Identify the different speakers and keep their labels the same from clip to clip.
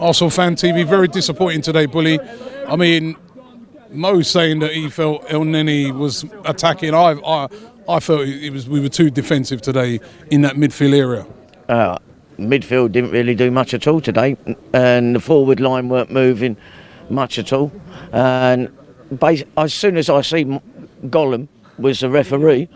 Speaker 1: ArsenalFanTV, very disappointing today, Bully. I mean, Mo saying that he felt El Neni was attacking. I felt we were too defensive today in that midfield area.
Speaker 2: Midfield didn't really do much at all today, and the forward line weren't moving much at all. And as soon as I see Gollum was the referee,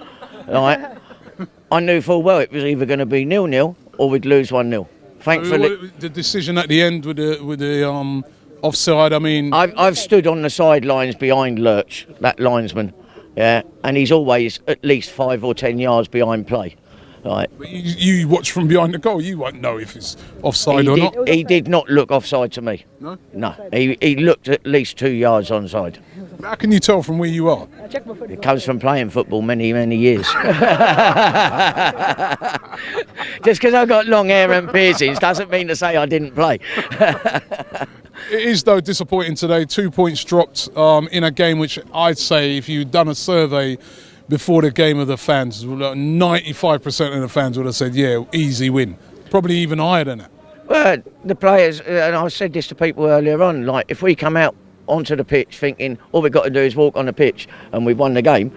Speaker 2: I knew full well it was either going to be 0-0 or we'd lose 1-0. Thankfully,
Speaker 1: the decision at the end with the offside. I mean,
Speaker 2: I've stood on the sidelines behind Lurch, that linesman, and he's always at least 5 or 10 yards behind play. Right.
Speaker 1: But you watch from behind the goal, you won't know if it's offside or not.
Speaker 2: He did not look offside to me.
Speaker 1: No?
Speaker 2: No. He looked at least 2 yards onside.
Speaker 1: How can you tell from where you are?
Speaker 2: It comes from playing football many years. Just because I've got long hair and piercings doesn't mean to say I didn't play.
Speaker 1: It is, though, disappointing today. 2 points dropped in a game which I'd say, if you'd done a survey before the game of the fans, 95% of the fans would have said, yeah, easy win. Probably even higher than that.
Speaker 2: Well, the players, and I said this to people earlier on, like if we come out onto the pitch thinking all we've got to do is walk on the pitch and we've won the game,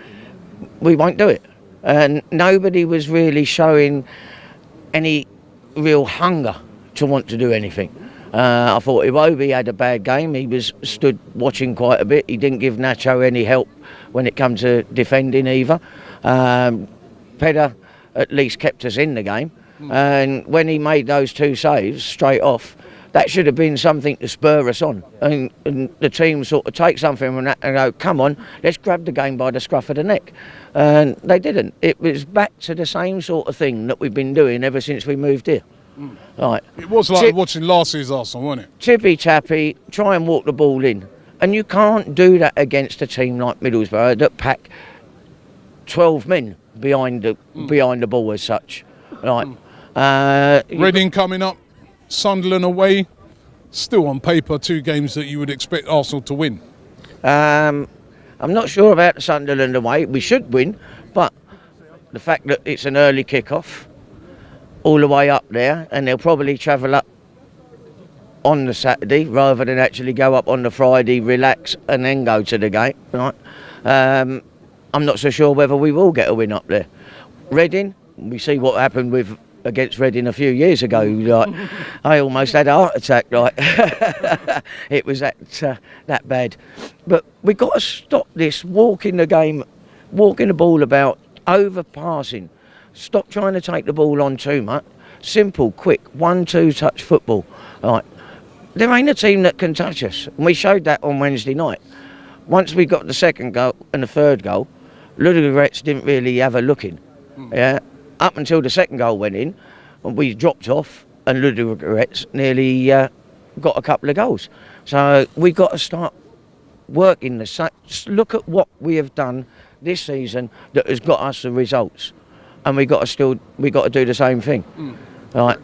Speaker 2: we won't do it. And nobody was really showing any real hunger to want to do anything. I thought Iwobi had a bad game. He was stood watching quite a bit. He didn't give Nacho any help when it comes to defending either. Pedder at least kept us in the game. And when he made those 2 saves straight off, that should have been something to spur us on. And the team sort of take something from that and go, come on, let's grab the game by the scruff of the neck. And they didn't. It was back to the same sort of thing that we've been doing ever since we moved here. Right.
Speaker 1: It was like watching last year's Arsenal, wasn't it?
Speaker 2: Tippy-tappy, try and walk the ball in. And you can't do that against a team like Middlesbrough that pack 12 men behind the ball as such. Right.
Speaker 1: Reading coming up, Sunderland away. Still on paper, 2 games that you would expect Arsenal to win.
Speaker 2: I'm not sure about the Sunderland away. We should win, but the fact that it's an early kick-off all the way up there, and they'll probably travel up on the Saturday rather than actually go up on the Friday, relax and then go to the game. Right? I'm not so sure whether we will get a win up there. Reading, we see what happened against Reading a few years ago. Like, I almost had a heart attack. Like, it was that bad. But we've got to stop this walking the ball about, overpassing. Stop trying to take the ball on too much. Simple, quick, 1-2 touch football. Right. There ain't a team that can touch us. And we showed that on Wednesday night. Once we got the second goal and the third goal, Ludogorets didn't really have a look in. Yeah. Up until the second goal went in, we dropped off and Ludogorets nearly got a couple of goals. So we got to start working look at what we have done this season that has got us the results. And we got to do the same thing. Right.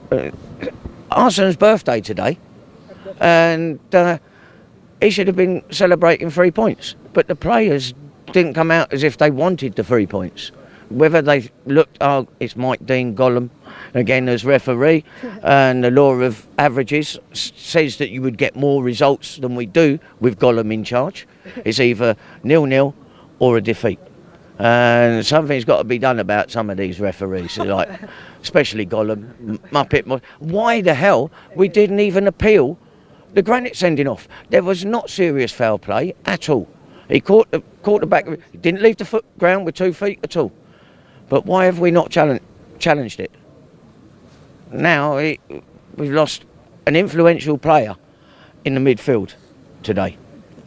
Speaker 2: Arsenal's birthday today, and he should have been celebrating 3 points. But the players didn't come out as if they wanted the 3 points. Whether they looked, it's Mike Dean, Gollum, again as referee, and the law of averages says that you would get more results than we do with Gollum in charge. It's either 0-0 or a defeat. And something's got to be done about some of these referees, like especially Gollum, Muppet. Why the hell we didn't even appeal the Granite sending off? There was not serious foul play at all. He caught the back. He didn't leave the ground with 2 feet at all. But why have we not challenged it? Now we've lost an influential player in the midfield today,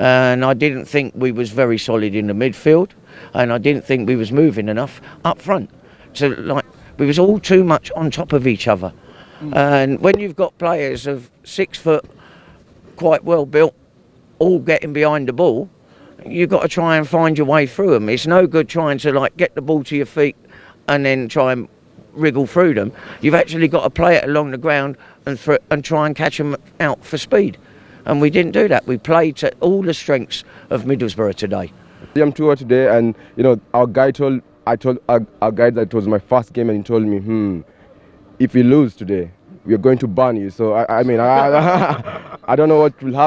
Speaker 2: and I didn't think we was very solid in the midfield. And I didn't think we was moving enough up front. So we was all too much on top of each other. And when you've got players of 6 foot, quite well built, all getting behind the ball, you've got to try and find your way through them. It's no good trying to get the ball to your feet and then try and wriggle through them. You've actually got to play it along the ground and try and catch them out for speed. And we didn't do that. We played to all the strengths of Middlesbrough today.
Speaker 3: I'm tour today, and our guy told our guy that it was my first game, and he told me, if we lose today, we are going to ban you. So I mean, I don't know what will happen.